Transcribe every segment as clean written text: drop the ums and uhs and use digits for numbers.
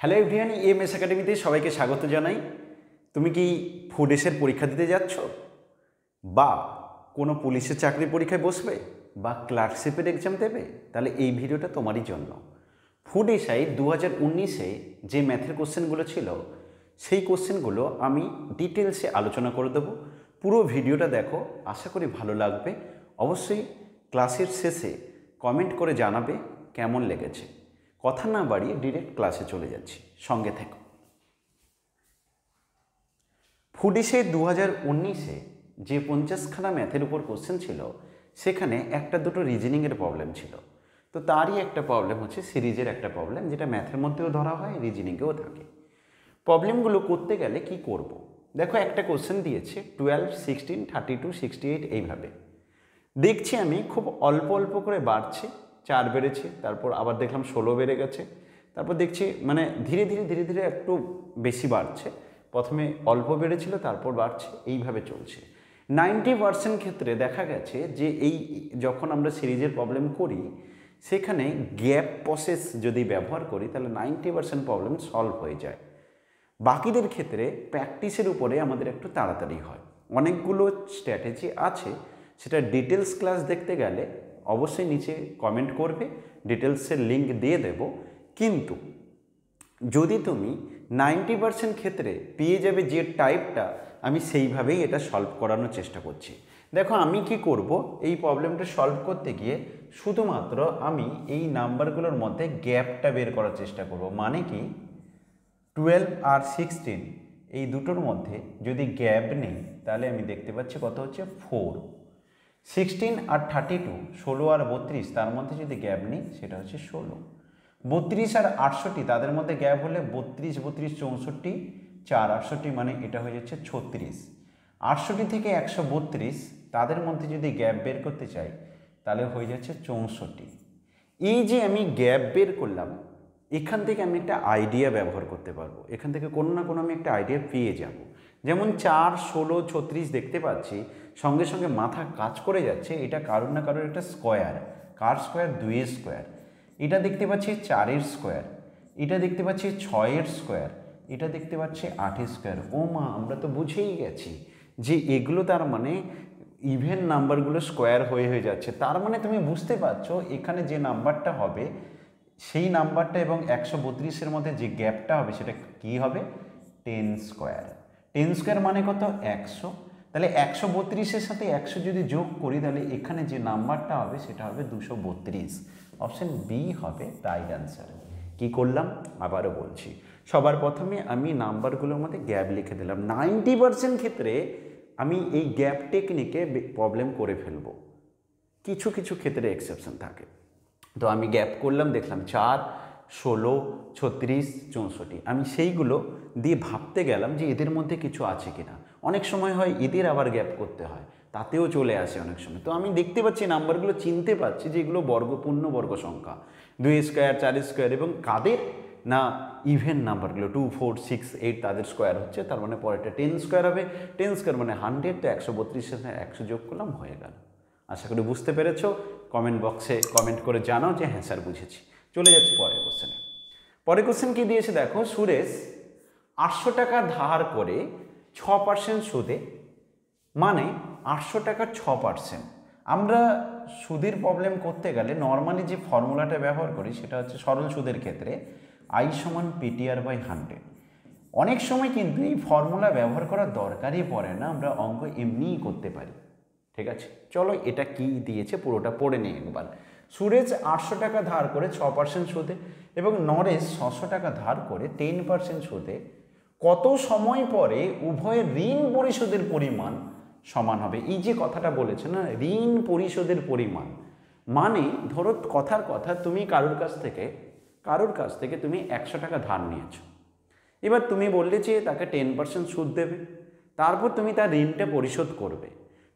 Hello everyone, MS একাডেমিতে সবাইকে স্বাগত জানাই। তুমি কি ফুড এসের পরীক্ষা দিতে যাচ্ছ, বা কোনো পুলিশের চাকরির পরীক্ষায় বসবে, বা ক্লার্কশিপের এক্সাম দেবে? তাহলে এই ভিডিওটা তোমারই জন্য। ফুড এসআই 2019-এ যে ম্যাথের কোশ্চেনগুলো ছিল, সেই কোশ্চেনগুলো আমি ডিটেলসে আলোচনা করে দেবো। পুরো ভিডিওটা দেখো, আশা করি ভালো লাগবে। অবশ্যই ক্লাসের শেষে কমেন্ট করে জানাবে কেমন লেগেছে। কথা না বাড়িয়ে ডিরেক্ট ক্লাসে চলে যাচ্ছি, সঙ্গে থেকো। ফুড এসআই 2019-এ যে 50খানা ম্যাথের উপর কোশ্চেন ছিল, সেখানে একটা দুটো রিজনিংয়ের প্রবলেম ছিল। তো তারই একটা প্রবলেম হচ্ছে সিরিজের একটা প্রবলেম, যেটা ম্যাথের মধ্যেও ধরা হয়, রিজনিংয়েও থাকে। প্রবলেমগুলো করতে গেলে কি করব? দেখো, একটা কোশ্চেন দিয়েছে 12, 16, 32, 68 এইভাবে। দেখছি আমি খুব অল্প অল্প করে বাড়ছে। 4 বেড়েছে, তারপর আবার দেখলাম 16 বেড়ে গেছে, তারপর দেখছি মানে ধীরে ধীরে একটু বেশি বাড়ছে। প্রথমে অল্প বেড়েছিল, তারপর বাড়ছে, এইভাবে চলছে। 90% ক্ষেত্রে দেখা গেছে যে এই যখন আমরা সিরিজের প্রবলেম করি, সেখানে গ্যাপ প্রসেস যদি ব্যবহার করি, তাহলে 90% প্রবলেম সলভ হয়ে যায়। বাকিদের ক্ষেত্রে প্র্যাকটিসের উপরে আমাদের একটু তাড়াতাড়ি হয়। অনেকগুলো স্ট্র্যাটেজি আছে, সেটা ডিটেলস ক্লাস দেখতে গেলে অবশ্যই নিচে কমেন্ট করবে, ডিটেলসের লিঙ্ক দিয়ে দেব। কিন্তু যদি তুমি 90% ক্ষেত্রে পেয়ে যাবে যে টাইপটা, আমি সেইভাবেই এটা সলভ করানোর চেষ্টা করছি। দেখো, আমি কি করব, এই প্রবলেমটা সলভ করতে গিয়ে শুধুমাত্র আমি এই নাম্বারগুলোর মধ্যে গ্যাপটা বের করার চেষ্টা করব। মানে কি, 12 আর 16 এই দুটোর মধ্যে যদি গ্যাপ নেই, তাহলে আমি দেখতে পাচ্ছি কত হচ্ছে 4। 16 আর 32, 16 আর 32, তার মধ্যে যদি গ্যাপ নেই, সেটা হচ্ছে 16। 32 আর 68, তাদের মধ্যে গ্যাপ হলে 32, 32, 64, 4, 68, মানে এটা হয়ে যাচ্ছে 36। 68 থেকে 132, তাদের মধ্যে যদি গ্যাপ বের করতে চাই, তাহলে হয়ে যাচ্ছে 64। এই যে আমি গ্যাপ বের করলাম, এখান থেকে আমি একটা আইডিয়া ব্যবহার করতে পারবো। এখান থেকে কোনো না কোনো আমি একটা আইডিয়া পেয়ে যাব। যেমন 4, 16, 36 দেখতে পাচ্ছি, সঙ্গে সঙ্গে মাথা কাজ করে যাচ্ছে, এটা কারোর না কারোর একটা স্কোয়ার। কার স্কোয়ার? 2-এর স্কোয়ার। এটা দেখতে পাচ্ছি 4-এর স্কোয়ার। এটা দেখতে পাচ্ছি 6-এর স্কোয়ার। এটা দেখতে পাচ্ছি 8-এর স্কোয়ার। ও মা, আমরা তো বুঝেই গেছি যে এগুলো তার মানে ইভেন নাম্বারগুলো স্কোয়ার হয়ে যাচ্ছে। তার মানে তুমি বুঝতে পারছো এখানে যে নাম্বারটা হবে, সেই নাম্বারটা এবং 132-এর মধ্যে যে গ্যাপটা হবে, সেটা কি হবে? 10 স্কোয়ার। 10 স্কোয়ার মানে কত? 100। তাহলে 132-এর সাথে 100 যদি যোগ করি, তাহলে এখানে যে নাম্বারটা হবে, সেটা হবে 232। অপশন বি হবে রাইট অ্যান্সার। কি করলাম আবারও বলছি, সবার প্রথমে আমি নাম্বারগুলোর মধ্যে গ্যাপ লিখে দিলাম। 90% ক্ষেত্রে আমি এই গ্যাপ টেকনিকে প্রবলেম করে ফেলবো। কিছু কিছু ক্ষেত্রে এক্সেপশন থাকে। তো আমি গ্যাপ করলাম, দেখলাম 4, 16, 36, 64। আমি সেইগুলো দিয়ে ভাবতে গেলাম যে এদের মধ্যে কিছু আছে কিনা। অনেক সময় হয় এদের আবার গ্যাপ করতে হয়, তাতেও চলে আসে অনেক সময়। তো আমি দেখতে পাচ্ছি নাম্বারগুলো, চিনতে পারছি যে এগুলো পূর্ণবর্গ সংখ্যা, 2 স্কোয়ার, 4 স্কোয়ার, এবং কাদের না ইভেন নাম্বারগুলো 2, 4, 6, 8 তাদের স্কোয়ার হচ্ছে। তার মানে পরেরটা 10 স্কোয়ার হবে। 10 স্কোয়ার মানে 100। তো 132-এর সাথে 100 যোগ করলাম, হয়ে গেল। আশা করি বুঝতে পেরেছো। কমেন্ট বক্সে কমেন্ট করে জানাও যে হ্যাঁ স্যার বুঝেছি। চলে যাচ্ছি পরের কোশ্চেনে। পরের কোশ্চেন কি দিয়েছে দেখো, সুরেশ 800 টাকা ধার করে 6% সুদে, মানে 800 টাকার 6%। আমরা সুদের প্রবলেম করতে গেলে নর্মালি যে ফর্মুলাটা ব্যবহার করি, সেটা হচ্ছে সরল সুদের ক্ষেত্রে I = PTR/100। অনেক সময় কিন্তু এই ফর্মুলা ব্যবহার করার দরকারই পড়ে না, আমরা অঙ্ক এমনিই করতে পারি। ঠিক আছে, চলো এটা কি দিয়েছে পুরোটা পড়ে নিই একবার। সুরেশ 800 টাকা ধার করে 6% সুদে, এবং নরেশ 600 টাকা ধার করে 10% সুদে কত সময় পরে উভয়ের ঋণ পরিশোধের পরিমাণ সমান হবে। এই যে কথাটা বলেছে না, ঋণ পরিশোধের পরিমাণ, মানে ধরো কথার কথা, তুমি কারোর কাছ থেকে তুমি 100 টাকা ধার নিয়েছো। এবার তুমি বললে যে তাকে 10% সুদ দেবে, তারপর তুমি তার ঋণটা পরিশোধ করবে।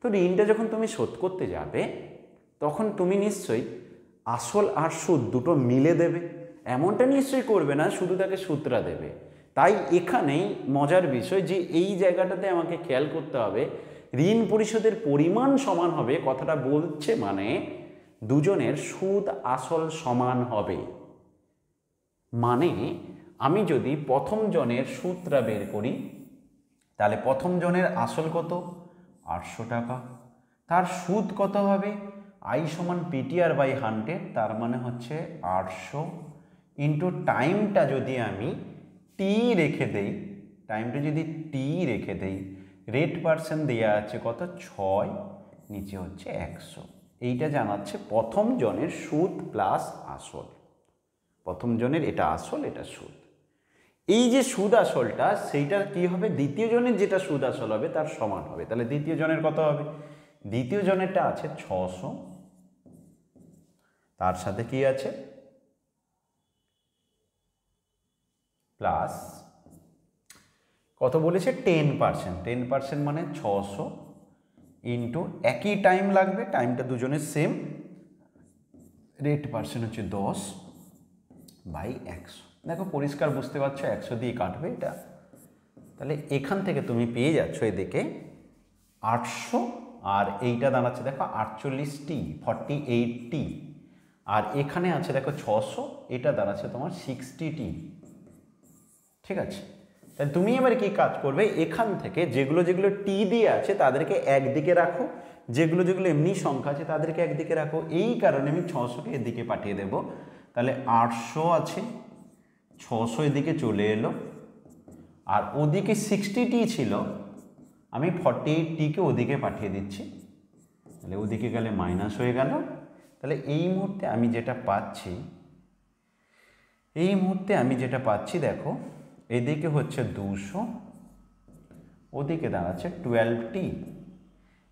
তো ঋণটা যখন তুমি শোধ করতে যাবে, তখন তুমি নিশ্চয়ই আসল আর সুদ দুটো মিলে দেবে। এমনটা নিশ্চয়ই করবে না শুধু তাকে সুদটা দেবে। তাই এখানেই মজার বিষয় যে এই জায়গাটাতে আমাকে খেয়াল করতে হবে, ঋণ পরিশোধের পরিমাণ সমান হবে। কথাটা বলছে মানে দুজনের সুদ আসল সমান হবে। মানে আমি যদি প্রথম জনের সুদটা বের করি তাহলে প্রথম জনের আসল কত 800 টাকা, তার সুদ কত হবে আই সমান পিটিআর বাই 100, তার মানে হচ্ছে 800 ইন্টু টাইমটা যদি আমি টি রেখে দেই, টাইমটা যদি টি রেখে দেই, রেট পার্সেন্ট দেওয়া আছে কত 6, নিচে হচ্ছে 100। এইটা জানাচ্ছে প্রথম জনের সুদ প্লাস আসল। প্রথম জনের এটা আসল, এটা সুদ। এই যে সুদ আসলটা সেইটা কি হবে দ্বিতীয় জনের যেটা সুদ আসল হবে তার সমান হবে। তাহলে দ্বিতীয় জনের কত হবে, দ্বিতীয় জনেরটা আছে 600, তার সাথে কি আছে প্লাস কত বলেছে 10%, 10% মানে 600 ইন্টু একই টাইম লাগবে, টাইমটা দুজনের সেম, রেট পার্সেন্ট হচ্ছে 10 বাই 100। দেখো পরিষ্কার বুঝতে পারছো 100 দিয়ে কাটবে এটা। তাহলে এখান থেকে তুমি পেয়ে যাচ্ছ এদিকে 800, আর এইটা দাঁড়াচ্ছে দেখো 48T 48T, আর এখানে আছে দেখো 600, এটা দাঁড়াচ্ছে তোমার 60T। ঠিক আছে, তাহলে তুমি এবার কি কাজ করবে, এখান থেকে যেগুলো যেগুলো টি দিয়ে আছে তাদেরকে একদিকে রাখো, যেগুলো যেগুলো এমনি সংখ্যা আছে তাদেরকে একদিকে রাখো। এই কারণে আমি 600কে এদিকে পাঠিয়ে দেব। তাহলে 800 আছে, 600 এদিকে চলে এলো, আর ওদিকে 60T ছিল, আমি 48Tকে ওদিকে পাঠিয়ে দিচ্ছি। তাহলে ওদিকে গেলে মাইনাস হয়ে গেল। তাহলে এই মুহূর্তে আমি যেটা পাচ্ছি, দেখো এদিকে হচ্ছে 200, ওদিকে দাঁড়াচ্ছে 12T।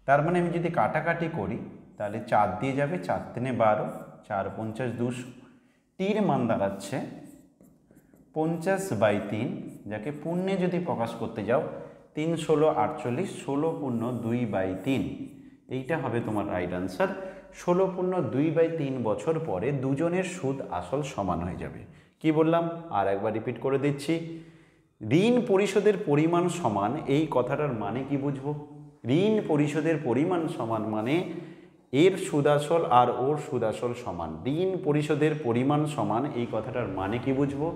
তার মানে আমি যদি কাটাকাটি করি তাহলে 4 দিয়ে যাবে, 4 3 12, 4 50 200, টির মান দাঁড়াচ্ছে 50/3, যাকে পূর্ণে যদি প্রকাশ করতে যাও 3 16 48, 16 পূর্ণ 2/3, এইটা হবে তোমার রাইট আনসার। 16 পূর্ণ 2/3 বছর পরে দুজনের সুদ আসল সমান হয়ে যাবে। কি বললাম আর একবার রিপিট করে দিচ্ছি, ঋণ পরিশোধের পরিমাণ সমান, এই কথাটার মানে কি বুঝবো, ঋণ পরিশোধের পরিমাণ সমান মানে এর সুদ আসল আর ওর সুদ আসল সমান। ঋণ পরিশোধের পরিমাণ সমান এই কথাটার মানে কি বুঝবো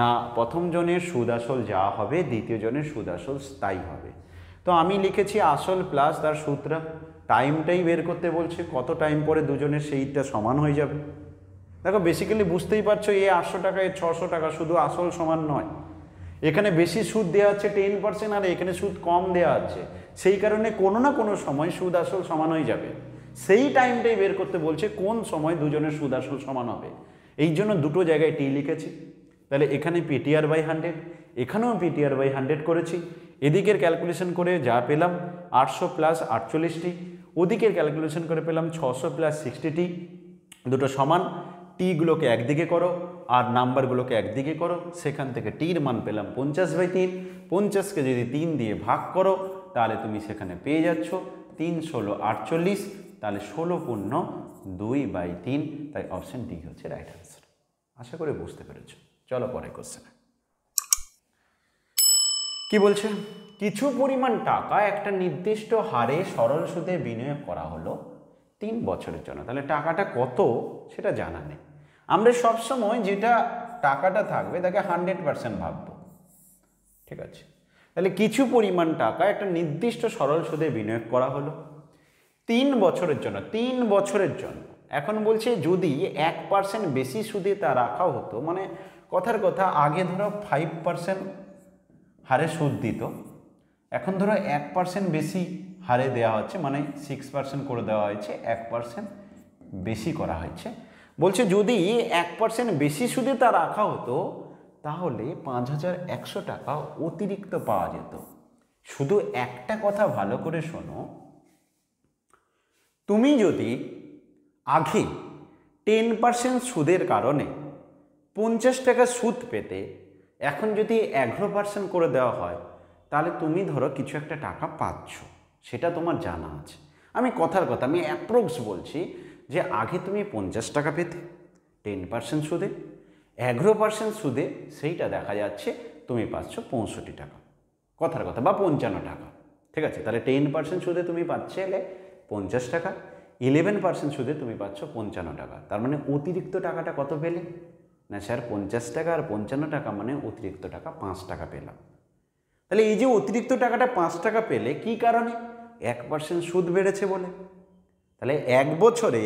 না, প্রথম জনের সুদ আসল যা হবে দ্বিতীয় জনের সুদ আসল তাই হবে। তো আমি লিখেছি আসল প্লাস তার সুদটা, টাইমটাই বের করতে বলছে কত টাইম পরে দুজনের সেইটা সমান হয়ে যাবে। দেখো বেসিক্যালি বুঝতেই পারছো এ 800 টাকা এ 600 টাকা, শুধু আসল সমান নয়, এখানে বেশি সুদ দেওয়া হচ্ছে 10% আর এখানে সুদ কম দেওয়া আছে, সেই কারণে কোনো না কোনো সময় সুদ আসল সমান হয়ে যাবে। সেই টাইমটাই বের করতে বলছে কোন সময় দুজনের সুদ আসল সমান হবে। এই জন্য দুটো জায়গায় টি লিখেছি। তাহলে এখানে পিটিআর বাই 100, এখানেও পিটিআর বাই 100 করেছি। এদিকের ক্যালকুলেশন করে যা পেলাম 800 প্লাস 48T, ওদিকের ক্যালকুলেশন করে পেলাম 600 প্লাস 60T, দুটো সমান। টিগুলোকে একদিকে করো আর নাম্বারগুলোকে একদিকে করো, সেখান থেকে টির মান পেলাম 50/3। 50কে যদি 3 দিয়ে ভাগ করো তাহলে তুমি সেখানে পেয়ে যাচ্ছ 3 16 48, তাহলে 16 পূর্ণ 2/3, তাই অপশন ডি হচ্ছে রাইট আনসার। আশা করে বুঝতে পেরেছ। চলো পরে কোশ্চেনে কি বলছে, কিছু পরিমাণ টাকা একটা নির্দিষ্ট হারে সরল সুদে বিনিয়োগ করা হলো 3 বছরের জন্য। তাহলে টাকাটা কত সেটা জানা নেই, আমরা সবসময় যেটা টাকাটা থাকবে তাকে 100% ভাববো। ঠিক আছে, তাহলে কিছু পরিমাণ টাকা একটা নির্দিষ্ট সরল সুদে বিনিয়োগ করা হলো 3 বছরের জন্য। 3 বছরের জন্য এখন বলছে যদি 1% বেশি সুদে তা রাখা হতো, মানে কথার কথা আগে ধরো 5% হারে সুদ দিত, এখন ধরো 1% বেশি হারে দেওয়া হচ্ছে, মানে 6% করে দেওয়া হয়েছে, 1% বেশি করা হয়েছে। বলছে যদি 1% বেশি সুদে তা রাখা হতো তাহলে 5100 টাকা অতিরিক্ত পাওয়া যেত। শুধু একটা কথা ভালো করে শোনো, তুমি যদি আগে 10% সুদের কারণে 50 টাকা সুদ পেতে, এখন যদি 11% করে দেওয়া হয় তাহলে তুমি ধরো কিছু একটা টাকা পাচ্ছ, সেটা তোমার জানা আছে। আমি কথার কথা, আমি অ্যাপ্রক্স বলছি যে আগে তুমি 50 টাকা পেতে 10% সুদে, 11% সুদে সেইটা দেখা যাচ্ছে তুমি পাচ্ছ 65 টাকা, কথার কথা, বা 55 টাকা। ঠিক আছে, তাহলে 10% সুদে তুমি পাচ্ছে 50 টাকা, 11% সুদে তুমি পাচ্ছ 55 টাকা। তার মানে অতিরিক্ত টাকাটা কত পেলে না স্যার 50 টাকা আর 55 টাকা মানে অতিরিক্ত টাকা 5 টাকা পেলাম। তাহলে এই যে অতিরিক্ত টাকাটা 5 টাকা পেলে কি কারণে? 1% সুদ বেড়েছে বলে। তাহলে 1 বছরে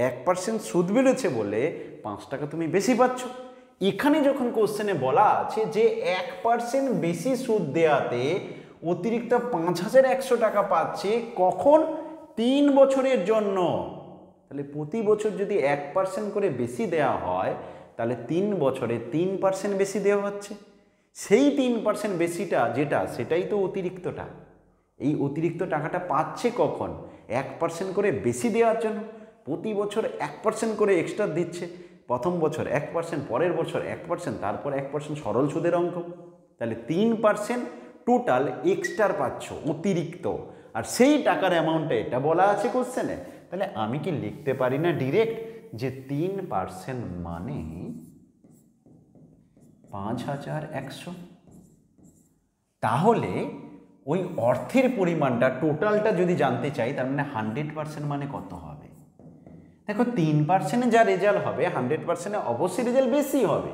1% সুদ বেড়েছে বলে 5 টাকা তুমি বেশি পাচ্ছ। এখানে যখন কোশ্চেনে বলা আছে যে 1% বেশি সুদ দেওয়াতে অতিরিক্ত 5100 টাকা পাচ্ছে, কখন? 3 বছরের জন্য। তাহলে প্রতি বছর যদি 1% করে বেশি দেওয়া হয়, তাহলে 3 বছরে 3% বেশি দেওয়া হচ্ছে। সেই 3% বেশিটা যেটা, সেটাই তো অতিরিক্তটা। এই অতিরিক্ত টাকাটা পাচ্ছে কখন? 1% করে বেশি দেওয়ার জন্য। প্রতি বছর 1% করে এক্সট্রা দিচ্ছে। প্রথম বছর 1%, পরের বছর 1%, তারপর 1% সরল সুদের অঙ্ক। তাহলে 3% টোটাল এক্সট্রা পাচ্ছ অতিরিক্ত, আর সেই টাকার অ্যামাউন্টটা এটা বলা আছে কোশ্চেনে। তাহলে আমি কি লিখতে পারি না ডিরেক্ট যে 3% মানে 5100? তাহলে ওই অর্থের পরিমাণটা টোটালটা যদি জানতে চাই, তার মানে 100% মানে কত হবে? দেখো 3% যা রেজাল্ট হবে 100% অবশ্যই রেজাল্ট বেশি হবে।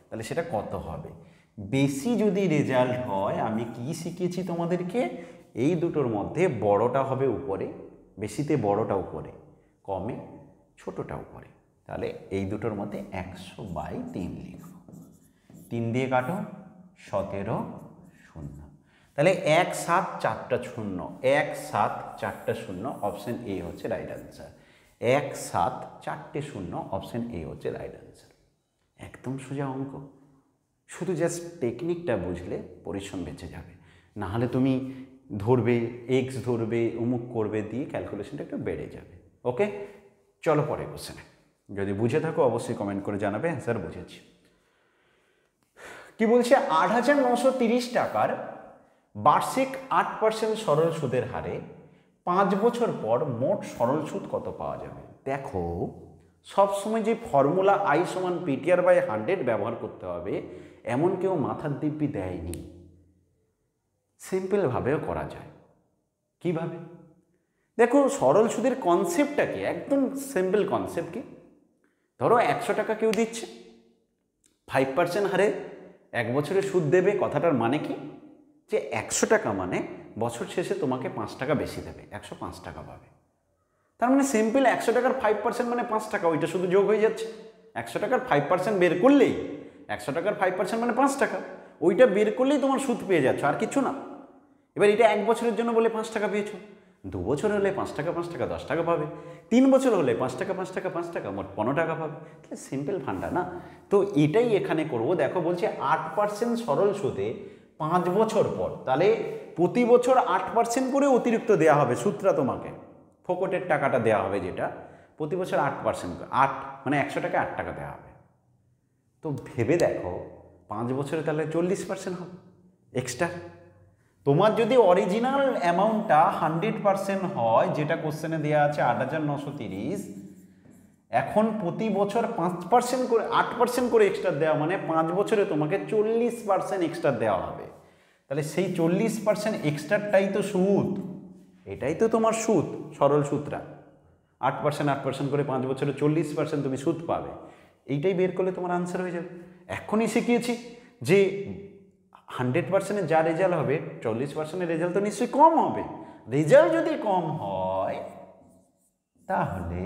তাহলে সেটা কত হবে? বেশি যদি রেজাল্ট হয়, আমি কি শিখিয়েছি তোমাদেরকে? এই দুটোর মধ্যে বড়টা হবে উপরে, বেশিতে বড়টা উপরে, কমে ছোটটা উপরে। তাহলে এই দুটোর মধ্যে 100/3 লিখব। 3 দিয়ে কাটো, 17 শূন্য। তাহলে 1 7 4টা শূন্য, 1 7 4টা শূন্য, অপশন এ হচ্ছে রাইট আনসার। 1 7 4টে শূন্য, অপশন এ হচ্ছে রাইট আনসার। একদম সোজা অঙ্ক, শুধু জাস্ট টেকনিকটা বুঝলে পরিশ্রম বেঁচে যাবে। না হলে তুমি ধরবে, এক্স ধরবে, অমুক করবে, দিয়ে ক্যালকুলেশনটা একটু বেড়ে যাবে। ওকে, চলো পরে কোশ্চেনে। যদি বুঝে থাকো অবশ্যই কমেন্ট করে জানাবে অ্যান্সার বুঝেছি। কি বলছে? 8930 টাকার বার্ষিক 8% সরল সুদের হারে 5 বছর পর মোট সরল সুদ কত পাওয়া যাবে? দেখো, সবসময় যে ফর্মুলা I = PTR/100 ব্যবহার করতে হবে এমন কেউ মাথার দিব্যি দেয়নি। সিম্পলভাবেও করা যায়। কিভাবে? দেখো, সরল সুদের কনসেপ্টটা কি? একদম সিম্পল কনসেপ্ট। কি? ধরো 100 টাকা কেউ দিচ্ছে, 5% হারে 1 বছরে সুদ দেবে। কথাটার মানে কি? যে 100 টাকা মানে বছর শেষে তোমাকে 5 টাকা বেশি দেবে, 105 টাকা পাবে। তার মানে সিম্পল 100 টাকার 5% মানে 5 টাকা, ওইটা শুধু যোগ হয়ে যাচ্ছে। 100 টাকার 5% বের করলেই, 100 টাকার 5% মানে 5 টাকা, ওইটা বের করলেই তোমার সুদ পেয়ে যাচ্ছ, আর কিছু না। এবার এটা 1 বছরের জন্য বলে 5 টাকা পেয়েছো, 2 বছর হলে 5 টাকা 5 টাকা 10 টাকা পাবে, 3 বছর হলে 5 টাকা 5 টাকা 5 টাকা মোট 15 টাকা পাবে। তাহলে সিম্পল ফান্ডা না? তো এটাই এখানে করবো। দেখো বলছে 8% সরল সুদে 5 বছর পর, তাহলে প্রতি বছর 8% করে অতিরিক্ত দেওয়া হবে সুদটা তোমাকে, ফোকটের টাকাটা দেওয়া হবে, যেটা প্রতি বছর 8%, 8 মানে 100 টাকা 8 টাকা দেওয়া হবে। তো ভেবে দেখো 5 বছরে তাহলে 40% হবে এক্সট্রা। তোমার যদি অরিজিনাল অ্যামাউন্টটা 100% হয়, যেটা কোশ্চেনে দেওয়া আছে 8930, এখন প্রতি বছর 5% করে 8% করে এক্সট্রা দেওয়া মানে 5 বছরে তোমাকে 40% এক্সট্রা দেওয়া হবে। তাহলে সেই 40% এক্সট্রাটাই তো সুদ, এটাই তো তোমার সুদ, সরল সুদটা। 8% করে 5 বছরে 40% তুমি সুদ পাবে। এইটাই বের করলে তোমার আনসার হয়ে যাবে। এখনই শিখিয়েছি যে 100% যা রেজাল্ট হবে 40% রেজাল্ট তো নিশ্চয়ই কম হবে। রেজাল্ট যদি কম হয় তাহলে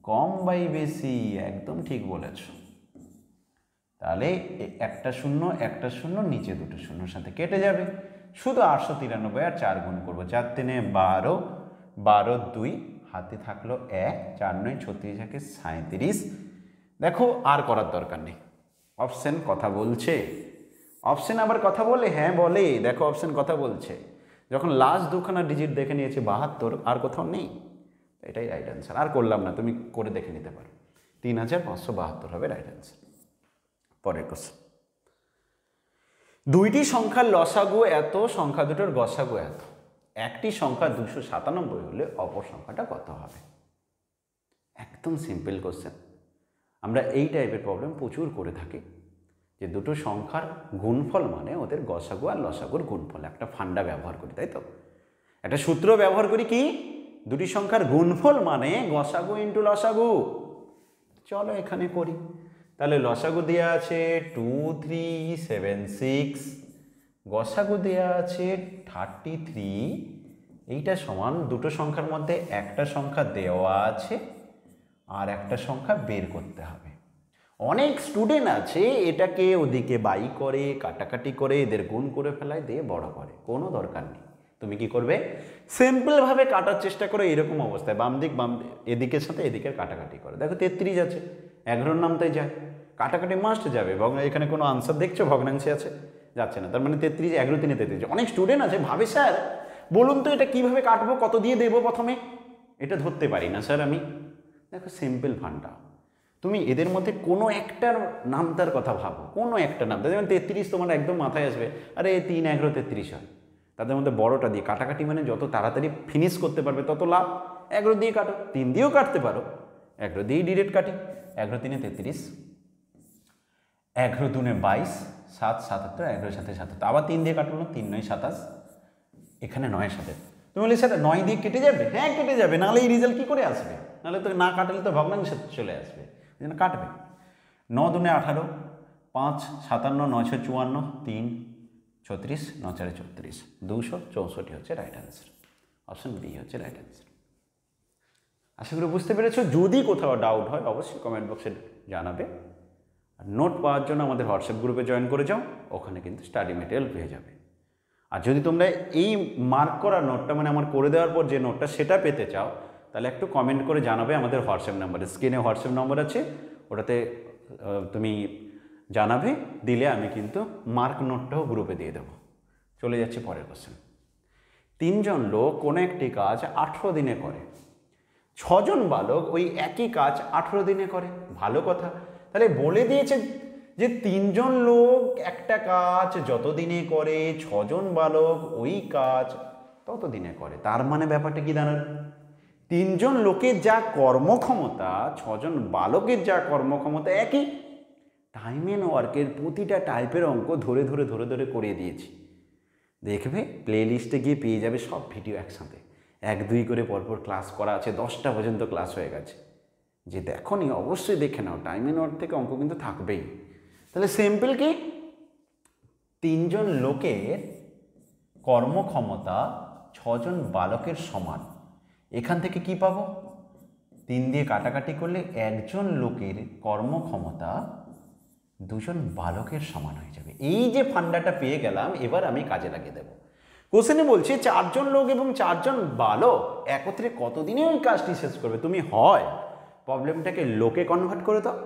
কম বাই বেশি, একদম ঠিক বলেছ। তাহলে একটা শূন্য একটা শূন্য, নিচে দুটো শূন্যর সাথে কেটে যাবে, শুধু 893 আর 4 গুণ করবো। 4 3 12, 12 2 হাতে থাকলো 1, 4 9 36 থাকে 37। দেখো আর করার দরকার নেই, অপশন কথা বলছে। অপশন আবার কথা বলে, হ্যাঁ বলে। দেখো অপশন কথা বলছে, যখন লাস্ট দুখানা ডিজিট দেখে নিয়েছে 72, আর কোথাও নেই, এটাই রাইট অ্যান্সার। আর করলাম না, তুমি করে দেখে নিতে পারো। 3572 হবে রাইট অ্যান্সার। পরের কোশ্চেন, দুইটি সংখ্যার লসাগু এত, সংখ্যা দুটোর গসাগু এত, একটি সংখ্যা 297 হলে অপর সংখ্যাটা কত হবে? একদম সিম্পল কোশ্চেন। আমরা এই টাইপের প্রবলেম প্রচুর করে থাকি, যে দুটো সংখ্যার গুণফল মানে ওদের গসাগু আর লসাগুর গুণফল। একটা ফান্ডা ব্যবহার করি, তাই তো? একটা সূত্র ব্যবহার করি, কি? দুটি সংখ্যার গুণফল মানে গসাগু ইন্টু লসাগু। চলো এখানে করি। তাহলে লসাগু দেওয়া আছে 2 3 7 6, গসাগু দেওয়া আছে 33। এইটা সমান দুটো সংখ্যার মধ্যে একটা সংখ্যা দেওয়া আছে আর একটা সংখ্যা বের করতে হবে। অনেক স্টুডেন্ট আছে এটাকে ওদিকে বাই করে, কাটাকাটি করে, এদের গুণ করে ফেলায়, দিয়ে বড় করে। কোনো দরকার নেই। তুমি কি করবে, সিম্পলভাবে কাটার চেষ্টা করো। এরকম অবস্থায় বাম এদিকের সাথে এদিকের কাটাকাটি করে। দেখো 33 আছে, 11 নামতে যায়, কাটাকাটি মাস্ট যাবে। এখানে কোনো আনসার দেখছো ভগ্নাংশে আছে, যাচ্ছে না। তার মানে 33, 11 3 33। অনেক স্টুডেন্ট আছে ভাবে স্যার বলুন তো এটা কিভাবে কাটবো, কত দিয়ে দেবো প্রথমে, এটা ধরতে পারি না স্যার আমি। দেখো সিম্পল ফান্ডা, তুমি এদের মধ্যে কোনো একটার নামতার কথা ভাবো, কোনো একটা নাম। যেমন 33 তোমার একদম মাথায় আসবে, আরে 3 11 33 হয়। তাদের মধ্যে বড়টা দিয়ে কাটাকাটি, মানে যত তাড়াতাড়ি ফিনিশ করতে পারবে তত লাভ। 11 দিয়ে কাটো, 3 দিয়েও কাটতে পারো, 11 দিয়েই ডিরেক্ট কাটি। 11 3 33, 11 2 22, 7 77, 11 7 77, আবার 3 দিয়ে কাটলো, 3 9 27, এখানে 9 7। তুমি বলি স্যার 9 দিয়ে কেটে যাবে? হ্যাঁ কেটে যাবে, নাহলে এই রেজাল্ট কী করে আসবে? নাহলে তো না কাটলে তো ভগ্নাংশে চলে আসবে, এই জন্য কাটবে। 9 2 18, 5 57, 9 6 54, 3 36, 9 4 34, 264 হচ্ছে রাইট অ্যান্সার। অপশন বি হচ্ছে রাইট অ্যান্সার। আশা করি বুঝতে পেরেছো। যদি কোথাও ডাউট হয় অবশ্যই কমেন্ট বক্সে জানাবে। আর নোট পাওয়ার জন্য আমাদের হোয়াটসঅ্যাপ গ্রুপে জয়েন করে যাও, ওখানে কিন্তু স্টাডি মেটেরিয়াল পেয়ে যাবে। আর যদি তোমরা এই মার্ক করা নোটটা, মানে আমার করে দেওয়ার পর যে নোটটা, সেটা পেতে চাও, তাহলে একটু কমেন্ট করে জানাবে আমাদের হোয়াটসঅ্যাপ নাম্বারে। স্ক্রিনে হোয়াটসঅ্যাপ নম্বর আছে, ওটাতে তুমি জানাবে, দিলে আমি কিন্তু মার্ক নোটটাও গ্রুপে দিয়ে দেবো। চলে যাচ্ছে পরের কোশ্চেন। 3 জন লোক কোনো একটি কাজ 18 দিনে করে, 6 জন বালক ওই একই কাজ 18 দিনে করে। ভালো কথা, তাহলে বলে দিয়েছে যে 3 জন লোক একটা কাজ যত দিনে করে, 6 জন বালক ওই কাজ তত দিনে করে। তার মানে ব্যাপারটা কি দাঁড়ালো, 3 জন লোকের যা কর্মক্ষমতা, 6 জন বালকের যা কর্মক্ষমতা একই। টাইম অ্যান্ড ওয়ার্কের প্রতিটা টাইপের অঙ্ক ধরে ধরে ধরে ধরে করিয়ে দিয়েছি। দেখবে প্লে লিস্টে গিয়ে পেয়ে যাবে সব ভিডিও একসাথে, 1 2 করে পরপর ক্লাস করা আছে, 10টা পর্যন্ত ক্লাস হয়ে গেছে। যে দেখো নি অবশ্যই দেখে নাও, টাইম অ্যান্ড ওয়ার্ক থেকে অঙ্ক কিন্তু থাকবেই। তাহলে সিম্পল কি, 3 জন লোকের কর্মক্ষমতা 6 জন বালকের সমান। এখান থেকে কি পাবো, 3 দিয়ে কাটাকাটি করলে 1 জন লোকের কর্মক্ষমতা 2 জন বালকের সমান হয়ে যাবে। এই যে ফান্ডাটা পেয়ে গেলাম, এবার আমি কাজে লাগিয়ে দেবো। কোশ্চেনে বলছে 4 জন লোক এবং 4 জন বালক একত্রে কতদিনে ওই কাজটি শেষ করবে। তুমি হয় প্রবলেমটাকে লোকে কনভার্ট করে দাও,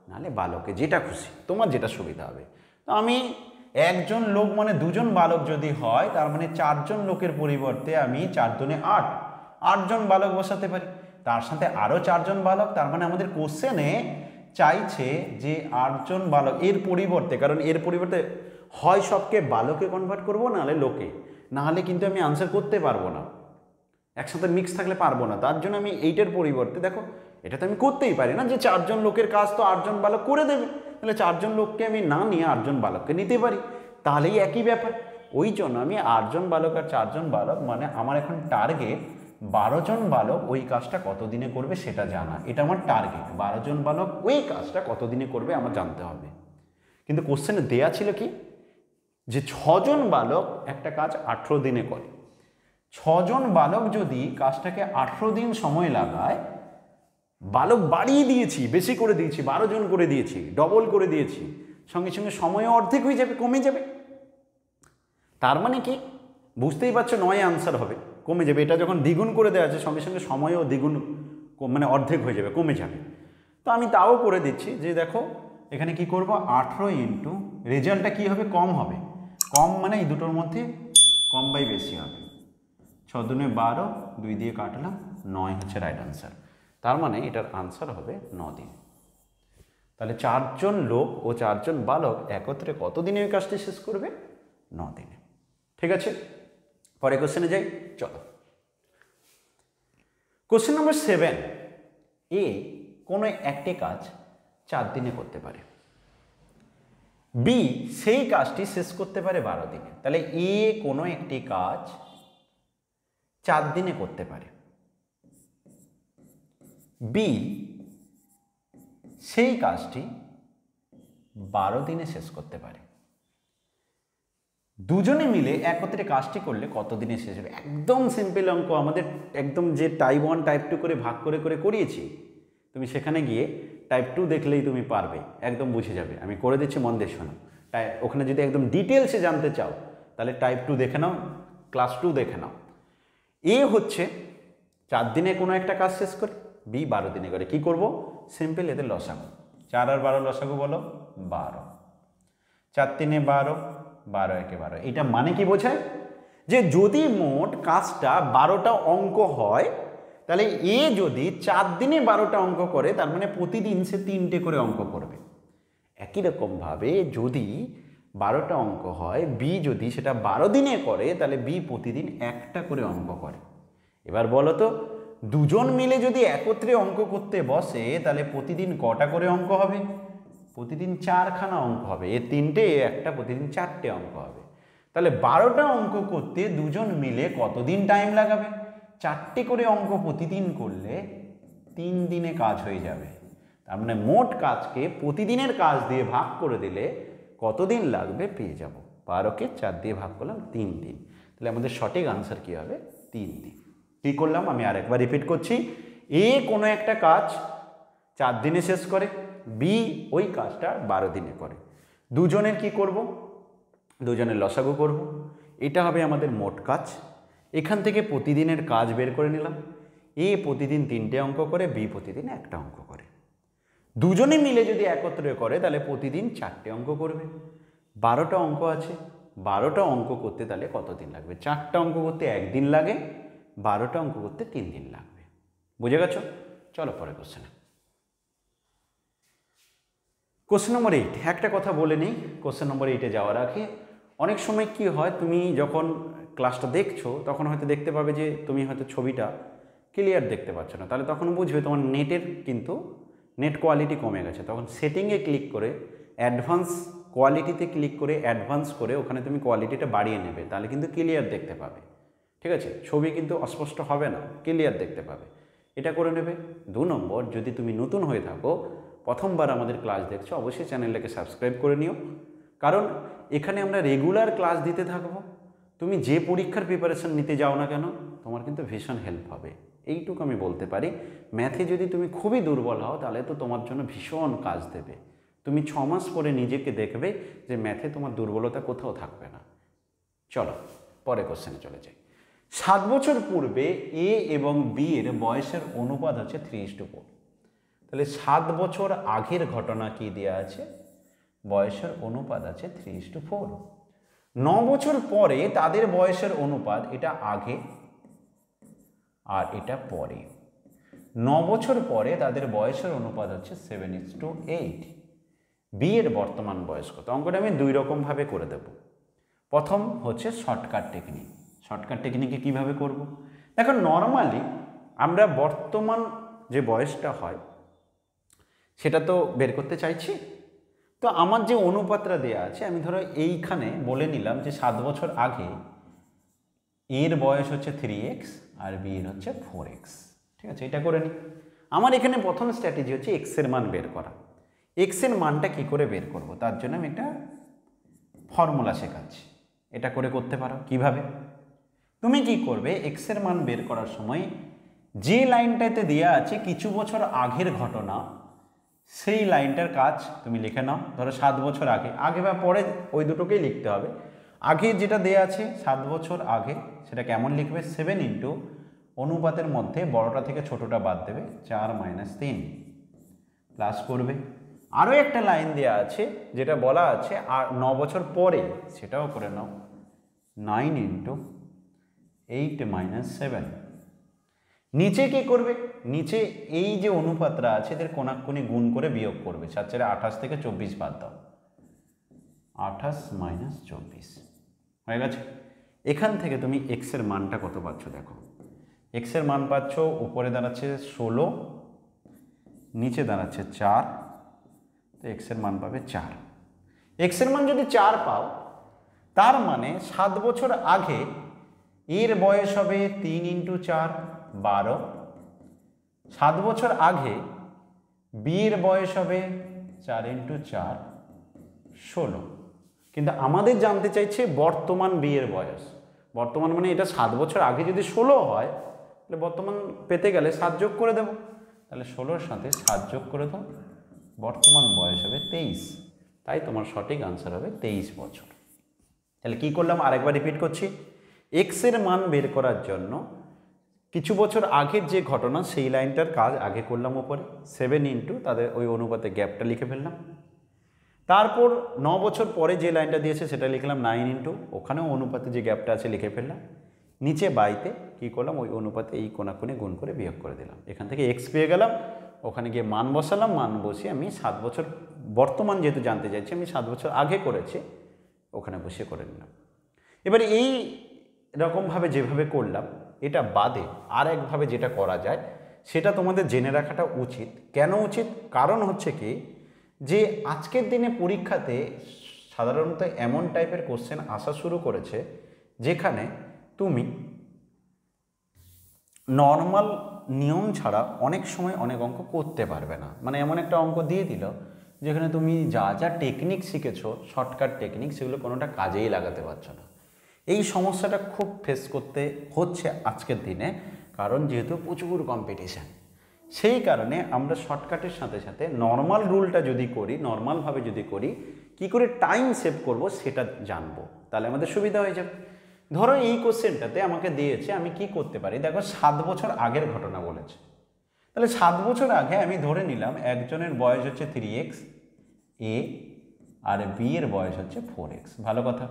নাহলে বালকে, যেটা খুশি, তোমার যেটা সুবিধা হবে। তো আমি 1 জন লোক মানে 2 জন বালক যদি হয়, তার মানে 4 জন লোকের পরিবর্তে আমি 4 দুনে 8 জন বালক বসাতে পারি। তার সাথে আরও 4 জন বালক, তার মানে আমাদের কোশ্চেনে চাইছে যে 8 জন বালক এর পরিবর্তে, কারণ এর পরিবর্তে হয় সবকে বালকে কনভার্ট করবো, নাহলে লোকে, নাহলে কিন্তু আমি আনসার করতে পারবো না, একসাথে মিক্স থাকলে পারবো না। তার জন্য আমি এইটার পরিবর্তে, দেখো এটা তো আমি করতেই পারি না যে 4 জন লোকের কাজ তো 8 জন বালক করে দেবে, তাহলে 4 জন লোককে আমি না নিয়ে 8 জন বালককে নিতে পারি, তাহলেই একই ব্যাপার। ওই জন্য আমি 8 জন বালক আর 4 জন বালক, মানে আমার এখন টার্গেট 12 জন বালক ওই কাজটা কতদিনে করবে সেটা জানা। এটা আমার টার্গেট, 12 জন বালক ওই কাজটা কতদিনে করবে আমার জানতে হবে। কিন্তু কোশ্চেনে দেয়া ছিল কি, যে 6 জন বালক একটা কাজ 18 দিনে করে। 6 জন বালক যদি কাজটাকে 18 দিন সময় লাগায়, বালক বাড়িয়ে দিয়েছি, বেশি করে দিয়েছি, 12 জন করে দিয়েছি, ডবল করে দিয়েছি, সঙ্গে সঙ্গে সময়ও অর্ধেক হয়ে যাবে, কমে যাবে। তার মানে কি, বুঝতেই পারছো, 9 আনসার হবে, কমে যাবে। এটা যখন দ্বিগুণ করে দেওয়া আছে, সঙ্গে সঙ্গে সময়ও দ্বিগুণ, মানে অর্ধেক হয়ে যাবে, কমে যাবে। তো আমি তাও করে দিচ্ছি যে দেখো এখানে কি করব, 18 ইন্টু রেজাল্টটা কী হবে, কম হবে। কম মানে এই দুটোর মধ্যে কম বাই বেশি হবে। 6 দুনে 12, 2 দিয়ে কাটলাম, 9 হচ্ছে রাইট আনসার। তার মানে এটার আনসার হবে 9 দিন। তাহলে 4 জন লোক ও 4 জন বালক একত্রে কত দিনে ওই কাজটি শেষ করবে, 9 দিনে। ঠিক আছে, পরে কোশ্চেনে যাই, চলো। কোশ্চেন নম্বর 7, এ কোনো একটি কাজ 4 দিনে করতে পারে, বি সেই কাজটি শেষ করতে পারে 12 দিনে। তাহলে এ কোনো একটি কাজ 4 দিনে করতে পারে, বি সেই কাজটি 12 দিনে শেষ করতে পারে। দুজনে মিলে একত্রে কাজটি করলে কত দিনে শেষ হবে? একদম সিম্পল অঙ্ক, আমাদের একদম যে টাইপ 1 টাইপ 2 করে ভাগ করে করে করিয়েছি, তুমি সেখানে গিয়ে টাইপ 2 দেখলেই তুমি পারবে, একদম বুঝে যাবে। আমি করে দিচ্ছি, মন দিয়ে শোনো। ওখানে যদি একদম ডিটেলসে জানতে চাও তাহলে টাইপ 2 দেখে নাও, ক্লাস 2 দেখে নাও। এ হচ্ছে 4 দিনে কোনো একটা কাজ শেষ করে, বি 12 দিনে করে। কি করব? সিম্পল, এদের লসাগু। 4 আর 12 লসাগু বলো, 12। 4 3 12, 12 1 12। এটা মানে কি বোঝায়? যে যদি মোট কাজটা 12টা অঙ্ক হয়, তাহলে এ যদি 4 দিনে 12টা অঙ্ক করে, তার মানে প্রতিদিন সে 3টে করে অঙ্ক করবে। একই রকমভাবে যদি 12টা অঙ্ক হয়, বি যদি সেটা 12 দিনে করে, তাহলে বি প্রতিদিন একটা করে অঙ্ক করে। এবার বলো তো, দুজন মিলে যদি একত্রে অঙ্ক করতে বসে, তাহলে প্রতিদিন কটা করে অঙ্ক হবে? প্রতিদিন 4খানা অঙ্ক হবে। এ 3টে, এ একটা, প্রতিদিন 4টে অঙ্ক হবে। তাহলে 12টা অঙ্ক করতে দুজন মিলে কতদিন টাইম লাগাবে? 4টে করে অঙ্ক প্রতিদিন করলে 3 দিনে কাজ হয়ে যাবে। তার মানে মোট কাজকে প্রতিদিনের কাজ দিয়ে ভাগ করে দিলে কতদিন লাগবে পেয়ে যাব। 12কে 4 দিয়ে ভাগ করলাম, 3 দিন। তাহলে আমাদের সঠিক আনসার কী হবে? 3 দিন। কী করলাম আমি আরেকবার রিপিট করছি। এ কোনো একটা কাজ 4 দিনে শেষ করে, বি ওই কাজটা 12 দিনে করে। দুজনের কি করব? দুজনের লসাগু করব। এটা হবে আমাদের মোট কাজ। এখান থেকে প্রতিদিনের কাজ বের করে নিলাম। এ প্রতিদিন 3টে অঙ্ক করে, বি প্রতিদিন একটা অঙ্ক করে। দুজনে মিলে যদি একত্রে করে, তাহলে প্রতিদিন 4টে অঙ্ক করবে। 12টা অঙ্ক আছে, 12টা অঙ্ক করতে তাহলে কতদিন লাগবে? 4টা অঙ্ক করতে 1 দিন লাগে, 12টা অঙ্ক করতে 3 দিন লাগবে। বুঝে গেছো? চলো পরে কোশ্চেনে। Question number 8। একটা কথা বলে নিই কোশ্চেন নম্বর 8-এ যাওয়ার আগে। অনেক সময় কি হয়, তুমি যখন ক্লাসটা দেখছো তখন হয়তো দেখতে পাবে যে তুমি হয়তো ছবিটা ক্লিয়ার দেখতে পাচ্ছ না, তাহলে তখন বুঝবে তোমার নেটের কিন্তু নেট কোয়ালিটি কমে গেছে। তখন সেটিংয়ে ক্লিক করে অ্যাডভান্স কোয়ালিটিতে ক্লিক করে অ্যাডভান্স করে ওখানে তুমি কোয়ালিটিটা বাড়িয়ে নেবে, তাহলে কিন্তু ক্লিয়ার দেখতে পাবে। ঠিক আছে? ছবি কিন্তু অস্পষ্ট হবে না, ক্লিয়ার দেখতে পাবে। এটা করে নেবে। 2 নম্বর, যদি তুমি নতুন হয়ে থাকো, প্রথমবার আমাদের ক্লাস দেখছো, অবশ্যই চ্যানেলটাকে সাবস্ক্রাইব করে নিও, কারণ এখানে আমরা রেগুলার ক্লাস দিতে থাকবো। তুমি যে পরীক্ষার প্রিপারেশন নিতে যাও না কেন, তোমার কিন্তু ভীষণ হেল্প হবে। এইটুকু আমি বলতে পারি। ম্যাথে যদি তুমি খুবই দুর্বল হও, তাহলে তো তোমার জন্য ভীষণ কাজ দেবে। তুমি 6 মাস পরে নিজেকে দেখবে যে ম্যাথে তোমার দুর্বলতা কোথাও থাকবে না। চলো পরে কোশ্চেনে চলে যাই। 7 বছর পূর্বে এ এবং বি এর বয়সের অনুপাত হচ্ছে 3:4। তাহলে 7 বছর আগের ঘটনা কি দেওয়া আছে? বয়সের অনুপাত আছে 3:4। 9 বছর পরে তাদের বয়সের অনুপাত, এটা আগে আর এটা পরে। 9 বছর পরে তাদের বয়সের অনুপাত হচ্ছে 7:8। বি এর বর্তমান বয়স কত? অঙ্কটা আমি 2 রকমভাবে করে দেব। প্রথম হচ্ছে শর্টকাট টেকনিক। শর্টকাট টেকনিকে কিভাবে করব? দেখো, নর্মালি আমরা বর্তমান যে বয়সটা হয় সেটা তো বের করতে চাইছি। তো আমার যে অনুপাতটা দেওয়া আছে, আমি ধরো এইখানে বলে নিলাম যে 7 বছর আগে এর বয়স হচ্ছে 3x আর বি এর হচ্ছে 4x। ঠিক আছে? এটা করে নিই। আমার এখানে প্রথম স্ট্র্যাটেজি হচ্ছে x এর মান বের করা। x এর মানটা কি করে বের করব, তার জন্য আমি একটা ফর্মুলা শেখাচ্ছি। এটা করে করতে পারো। কিভাবে? তুমি কি করবে, x এর মান বের করার সময় যে লাইনটাতে দেওয়া আছে কিছু বছর আগের ঘটনা, সেই লাইনটার কাজ তুমি লিখে নাও। ধরো 7 বছর আগে, আগে বা পরে ওই দুটোকেই লিখতে হবে। আগে যেটা দেওয়া আছে 7 বছর আগে, সেটা কেমন লিখবে? 7 ইন্টু অনুপাতের মধ্যে বড়টা থেকে ছোটটা বাদ দেবে, 4 - 3 প্লাস করবে। আরও একটা লাইন দেওয়া আছে যেটা বলা আছে আর 9 বছর পরে, সেটাও করে নাও। 9 ইন্টু 8 - 7। নিচে কি করবে? নিচে এই যে অনুপাতটা আছে এদের কোনাকুনি গুণ করে বিয়োগ করবে। 7 4 28 থেকে 24 বাদ দাও, 28 - 24 হয়ে গেছে। এখান থেকে তুমি x এর মানটা কত পাচ্ছ দেখো। x এর মান পাচ্ছ উপরে দাঁড়াচ্ছে 16, নিচে দাঁড়াচ্ছে 4, তো x এর মান পাবে 4। x এর মান যদি 4 পাও, তার মানে 7 বছর আগে এর বয়স হবে 3 × 4 12। 7 বছর আগে বি এর বয়স হবে 4 × 4 16। কিন্তু আমাদের জানতে চাইছে বর্তমান বিয়ের বয়স। বর্তমান মানে এটা 7 বছর আগে যদি 16 হয় তাহলে বর্তমান পেতে গেলে 7 যোগ করে দেব। তাহলে 16-র সাথে 7 যোগ করে দাও, বর্তমান বয়স হবে 23। তাই তোমার সঠিক আনসার হবে 23 বছর। তাহলে কি করলাম, আরেকবার রিপিট করছি। এক্স এর মান বের করার জন্য কিছু বছর আগের যে ঘটনা সেই লাইনটার কাজ আগে করলাম উপরে, 7 ইন্টু তাদের ওই অনুপাতে গ্যাপটা লিখে ফেললাম। তারপর 9 বছর পরে যে লাইনটা দিয়েছে সেটা লিখলাম 9 ইন্টু ওখানেও অনুপাতে যে গ্যাপটা আছে লিখে ফেললাম। নিচে বাইতে কী করলাম, ওই অনুপাতে এই কোণাকুণি গুণ করে বিয়োগ করে দিলাম। এখান থেকে এক্স পেয়ে গেলাম, ওখানে গিয়ে মান বসালাম, মান বসিয়ে আমি 7 বছর বর্তমান যেহেতু জানতে চাইছি আমি 7 বছর আগে করেছি ওখানে বসিয়ে করে নিলাম। এবারে এই রকমভাবে যেভাবে করলাম এটা বাদে আর একভাবে যেটা করা যায় সেটা তোমাদের জেনে রাখাটা উচিত। কেন উচিত? কারণ হচ্ছে কি যে আজকের দিনে পরীক্ষাতে সাধারণত এমন টাইপের কোশ্চেন আসা শুরু করেছে যেখানে তুমি নর্মাল নিয়ম ছাড়া অনেক সময় অনেক অঙ্ক করতে পারবে না। মানে এমন একটা অঙ্ক দিয়ে দিল যেখানে তুমি যা যা টেকনিক শিখেছো, শর্টকাট টেকনিক, সেগুলো কোনোটা কাজেই লাগাতে পারছো না। এই সমস্যাটা খুব ফেস করতে হচ্ছে আজকের দিনে, কারণ যেহেতু প্রচুর কম্পিটিশান। সেই কারণে আমরা শর্টকাটের সাথে সাথে নর্মাল রুলটা যদি করি, নর্মালভাবে যদি করি, কি করে টাইম সেভ করব সেটা জানবো, তাহলে আমাদের সুবিধা হয়ে যাবে। ধরো এই কোশ্চেনটাতে আমাকে দিয়েছে আমি কি করতে পারি, দেখো 7 বছর আগের ঘটনা বলেছে। তাহলে 7 বছর আগে আমি ধরে নিলাম একজনের বয়স হচ্ছে 3x এ আর বি এর বয়স হচ্ছে 4x। ভালো কথা।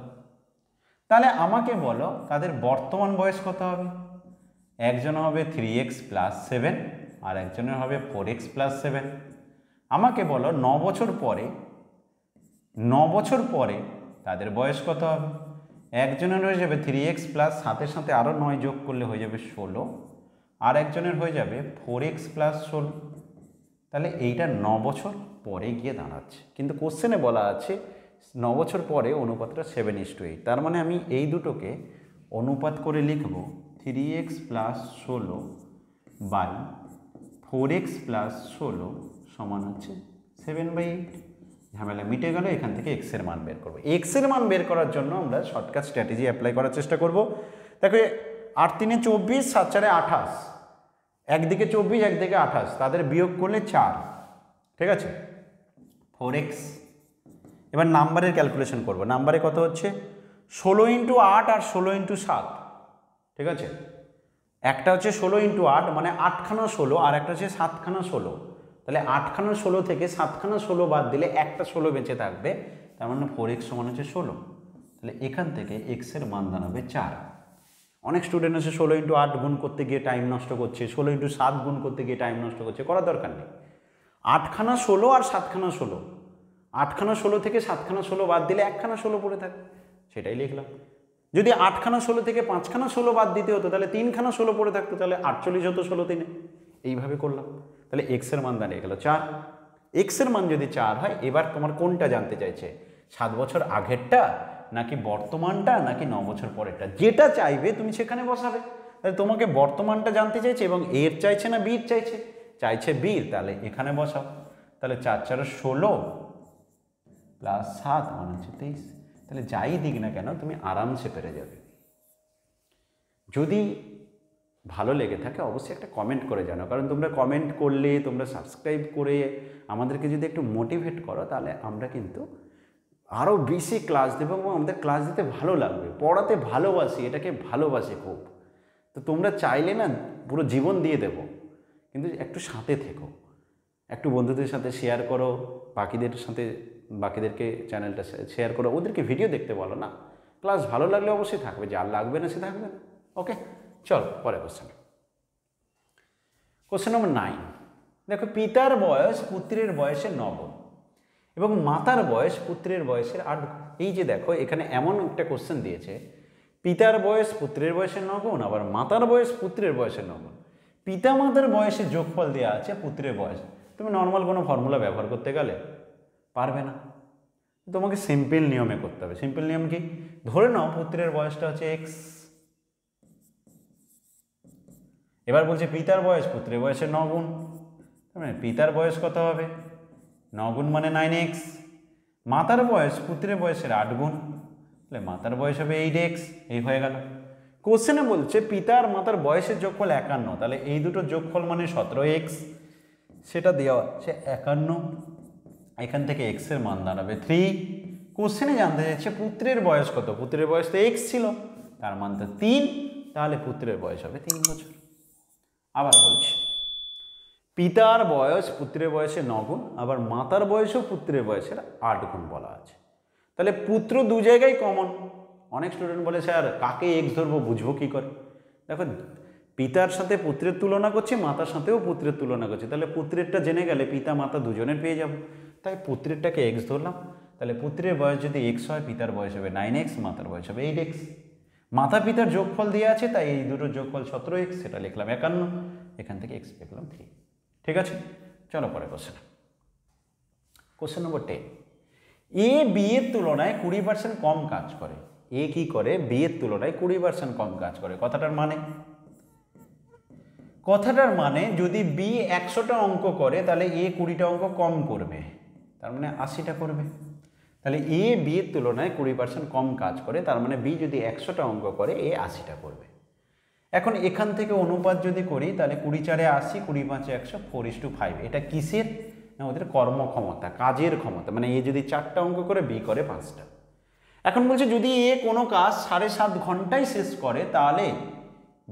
তাহলে আমাকে বলো তাদের বর্তমান বয়স কত হবে। একজন হবে 3x + 7 আর একজনের হবে 4x + 7। আমাকে বলো 9 বছর পরে, 9 বছর পরে তাদের বয়স কত হবে। একজনের হয়ে যাবে 3x + 7-এর সাথে আরও 9 যোগ করলে হয়ে যাবে 16, আর একজনের হয়ে যাবে 4x + 16। তাহলে এইটা 9 বছর পরে গিয়ে দাঁড়াচ্ছে, কিন্তু কোশ্চেনে বলা আছে 9 বছর পরে অনুপাতটা 7:8। তার মানে আমি এই দুটোকে অনুপাত করে লিখব 3x + 16 বাই 4x + 16 সমান হচ্ছে 7/8। ঝামেলা মিটে গেল। এখান থেকে এক্স এর মান বের করবো। এক্স এর মান বের করার জন্য আমরা শর্টকাট স্ট্র্যাটেজি অ্যাপ্লাই করার চেষ্টা করব। দেখো 8 × 3 = 24, 7 × 4 = 28, একদিকে 24 একদিকে 28, তাদের বিয়োগ করলে 4। ঠিক আছে, 4x। এবার নাম্বারের ক্যালকুলেশন করব। নাম্বারে কত হচ্ছে 16 × 8 আর 16 × 7। ঠিক আছে, একটা হচ্ছে 16 × 8 মানে 8খানা 16, আর একটা হচ্ছে 7খানা 16। তাহলে 8খানা 16 থেকে 7খানা 16 বাদ দিলে একটা 16 বেঁচে থাকবে, তার মানে 4x সমান হচ্ছে 16। তাহলে এখান থেকে x এর মান দাঁড়াবে 4। অনেক স্টুডেন্ট আছে 16 × 8 গুণ করতে গিয়ে টাইম নষ্ট করছে, 16 × 7 গুণ করতে গিয়ে টাইম নষ্ট করছে, করার দরকার নেই। 8খানা 16 আর 7খানা 16, 8খানা 16 থেকে 7খানা 16 বাদ দিলে একখানা 16 পড়ে থাকে, সেটাই লিখলাম। যদি 8খানা 16 থেকে 5খানা 16 বাদ দিতে হতো তাহলে 3খানা 16 পড়ে থাকতো, তাহলে 48 হতো 16 3-এ। এইভাবে করলাম। তাহলে এক্স এর মান দাঁড়িয়ে গেল 4। এক্স এর মান যদি 4 হয়, এবার তোমার কোনটা জানতে চাইছে, 7 বছর আগেরটা নাকি বর্তমানটা নাকি 9 বছর পরেরটা, যেটা চাইবে তুমি সেখানে বসাবে। তাহলে তোমাকে বর্তমানটা জানতে চাইছে এবং এর চাইছে না বির চাইছে, চাইছে বির, তাহলে এখানে বসাও। তাহলে 4 × 4 = 16 + 7 মানে হচ্ছে 23। তাহলে যাই দিক না কেন তুমি আরামসে পেরে যাবে। যদি ভালো লেগে থাকে অবশ্যই একটা কমেন্ট করে জানাও, কারণ তোমরা কমেন্ট করলে, তোমরা সাবস্ক্রাইব করে আমাদেরকে যদি একটু মোটিভেট করো তাহলে আমরা কিন্তু আরও বেশি ক্লাস দেবো এবং আমাদের ক্লাস দিতে ভালো লাগবে। পড়াতে ভালোবাসি, এটাকে ভালোবাসি খুব। তো তোমরা চাইলে না পুরো জীবন দিয়ে দেবো, কিন্তু একটু সাথে থেকো, একটু বন্ধুদের সাথে শেয়ার করো, বাকিদেরকে চ্যানেলটা শেয়ার করো, ওদেরকে ভিডিও দেখতে বলো না। ক্লাস ভালো লাগলে অবশ্যই থাকবে, যার লাগবে না সে থাকবে না। ওকে, চল পরে কোশ্চেন নম্বর 9। দেখো, পিতার বয়স পুত্রের বয়সের 9 গুণ এবং মাতার বয়স পুত্রের বয়সের 8 গুণ। এই যে দেখো এখানে এমন একটা কোশ্চেন দিয়েছে, পিতার বয়স পুত্রের বয়সের 9 গুণ, আবার মাতার বয়স পুত্রের বয়সের 9 গুণ। পিতা মাতার বয়সের যোগফল দেওয়া আছে পুত্রের বয়স। তুমি নর্মাল কোনো ফর্মুলা ব্যবহার করতে গেলে পারবে না, তোমাকে সিম্পল নিয়মে করতে হবে। সিম্পল নিয়ম কি? ধরে নাও পুত্রের বয়সটা হচ্ছে x, এবার বলছে পিতার বয়স পুত্রের বয়সের 9 গুণ, মানে পিতার বয়স কত হবে 9 গুণ মানে 9x, মাতার বয়স পুত্রের বয়সের 8 গুণ, তাহলে মাতার বয়স হবে 8x, এই হয়ে গেল। কোশ্চেনে বলছে পিতা আর মাতার বয়সের যোগফল 51, তাহলে এই দুটোর যোগফল মানে 17x, সেটা দেওয়া হচ্ছে 51, এখান থেকে x এর মান দাঁড়াবে 3। কোশ্চেনে জানতে চাইছে পুত্রের বয়স কত, পুত্রের বয়স তো x ছিল, তার মান তো 3, তাহলে পুত্রের বয়স হবে 3 বছর। আবার বলছি, পিতার বয়স পুত্রের বয়সের 9 গুণ, আবার মাতার বয়সও পুত্রের বয়সের 8 গুণ বলা আছে। তাহলে পুত্র দু জায়গায় কমন। অনেক স্টুডেন্ট বলে স্যার কাকে এক্স ধরবো, বুঝবো কী করে? দেখো, পিতার সাথে পুত্রের তুলনা করছি, মাতার সাথেও পুত্রের তুলনা করছি, তাহলে পুত্রেরটা জেনে গেলে পিতা মাতা দুজনের পেয়ে যাব, তাই পুত্রেরটাকে এক্স ধরলাম। তাহলে পুত্রের বয়স যদি এক্স হয়, পিতার বয়স হবে 9x, মাতার বয়স হবে 8x। মাতা পিতার যোগফল দেওয়া আছে, তাই এই দুটোর যোগফল 17x, সেটা লিখলাম 51, এখান থেকে x পেলাম 3। ঠিক আছে, চলো পরে question. Question number 10, A B এর তুলনায় 20% কম কাজ করে। এ কি করে? বি এর তুলনায় 20% কম কাজ করে। কথাটার মানে যদি বি 100টা অঙ্ক করে তাহলে এ 20টা অঙ্ক কম করবে, তার মানে 80টা করবে। তাহলে এ বি এর তুলনায় 20% কম কাজ করে, তার মানে বি যদি 100টা অঙ্ক করে এ 80টা করবে। এখন এখান থেকে অনুপাত যদি করি তাহলে 20 4 80, 20 5 100, 4:5। এটা কিসের? না, ওদের কর্মক্ষমতা, কাজের ক্ষমতা। মানে এ যদি 4টা অঙ্ক করে, বি করে 5টা। এখন বলছে যদি এ কোনো কাজ 7.5 ঘন্টায় শেষ করে, তাহলে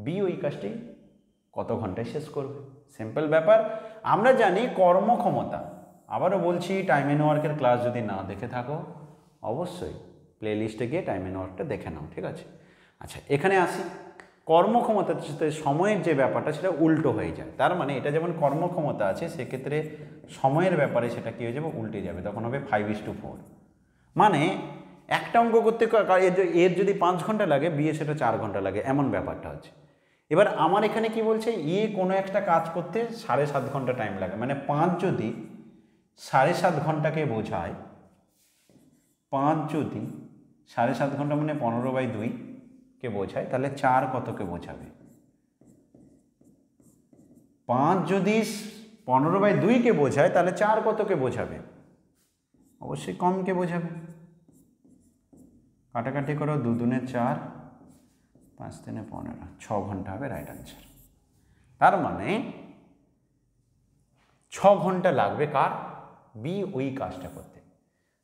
বি ওই কাজটি কত ঘন্টায় শেষ করবে? সিম্পল ব্যাপার। আমরা জানি কর্মক্ষমতা। আবারও বলছি, টাইম অ্যান্ড ওয়ার্কের ক্লাস যদি না দেখে থাকো, অবশ্যই প্লে লিস্টে গিয়ে টাইম অ্যান্ড ওয়ার্কটা দেখে নাও, ঠিক আছে? আচ্ছা, এখানে আসি। কর্মক্ষমতার সাথে সময়ের যে ব্যাপারটা সেটা উল্টো হয়ে যায়। তার মানে এটা যেমন কর্মক্ষমতা আছে, সেক্ষেত্রে সময়ের ব্যাপারে সেটা কী হয়ে যাবে? উল্টে যাবে, তখন হবে 5:4। মানে একটা অঙ্ক করতে এর যদি 5 ঘন্টা লাগে, বি এ সেটা 4 ঘন্টা লাগে, এমন ব্যাপারটা হচ্ছে। এবার আমার এখানে কি বলছে, এ কোনো একটা কাজ করতে 7.5 ঘন্টা টাইম লাগে। মানে 5 যদি 7.5 ঘন্টাকে বোঝায়, 5 যদি 7.5 ঘন্টা মানে 15/2 কে বোঝায়, তাহলে 4 কতকে বোঝাবে? 5 যদি 15/2 কে বোঝায়, তাহলে 4 কতকে বোঝাবে? অবশ্যই কমকে বোঝাবে। কাটাকাটি করো, 2 দুনে 4, 5 3 15, 6 ঘন্টা হবে রাইট আনসার। তার মানে 6 ঘন্টা লাগবে কার? বি ওই কাজটা করতে।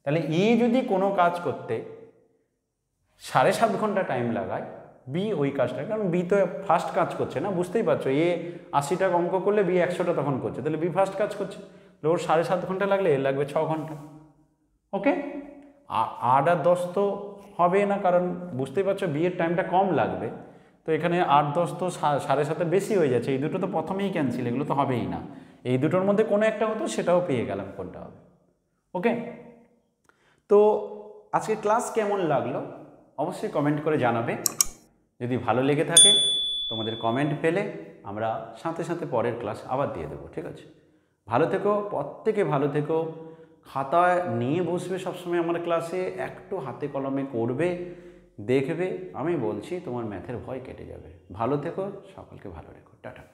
তাহলে এ যদি কোনো কাজ করতে 7.5 ঘন্টা টাইম লাগায়, বি ওই কাজটা, কারণ বি তো ফার্স্ট কাজ করছে না, বুঝতেই পারছো। এ 80টা অঙ্ক করলে বি 100টা তখন করছে, তাহলে বি ফার্স্ট কাজ করছে, ওর 7.5 ঘন্টা লাগলে এর লাগবে 6 ঘন্টা। ওকে, 8 আর 10 তো হবে না, কারণ বুঝতেই পারছো বি এর টাইমটা কম লাগবে। তো এখানে 8 10 তো 7.5 বেশি হয়ে যাচ্ছে, এই দুটো তো প্রথমেই ক্যান্সেল, এগুলো তো হবেই না। এই দুটোর মধ্যে কোনো একটা হতো, সেটাও পেয়ে গেলাম কোনটা হবে। ওকে, তো আজকে ক্লাস কেমন লাগলো অবশ্যই কমেন্ট করে জানাবে। যদি ভালো লেগে থাকে, তোমাদের কমেন্ট পেলে আমরা সাথে সাথে পরের ক্লাস আবার দিয়ে দেবো, ঠিক আছে? ভালো থেকো, প্রত্যেকে ভালো থেকো। খাতায় নিয়ে বসবে সবসময় আমার ক্লাসে, একটু হাতে কলমে করবে, দেখবে, আমি বলছি তোমার ম্যাথের ভয় কেটে যাবে। ভালো থেকো, সকলকে ভালো রেখো, টাটা।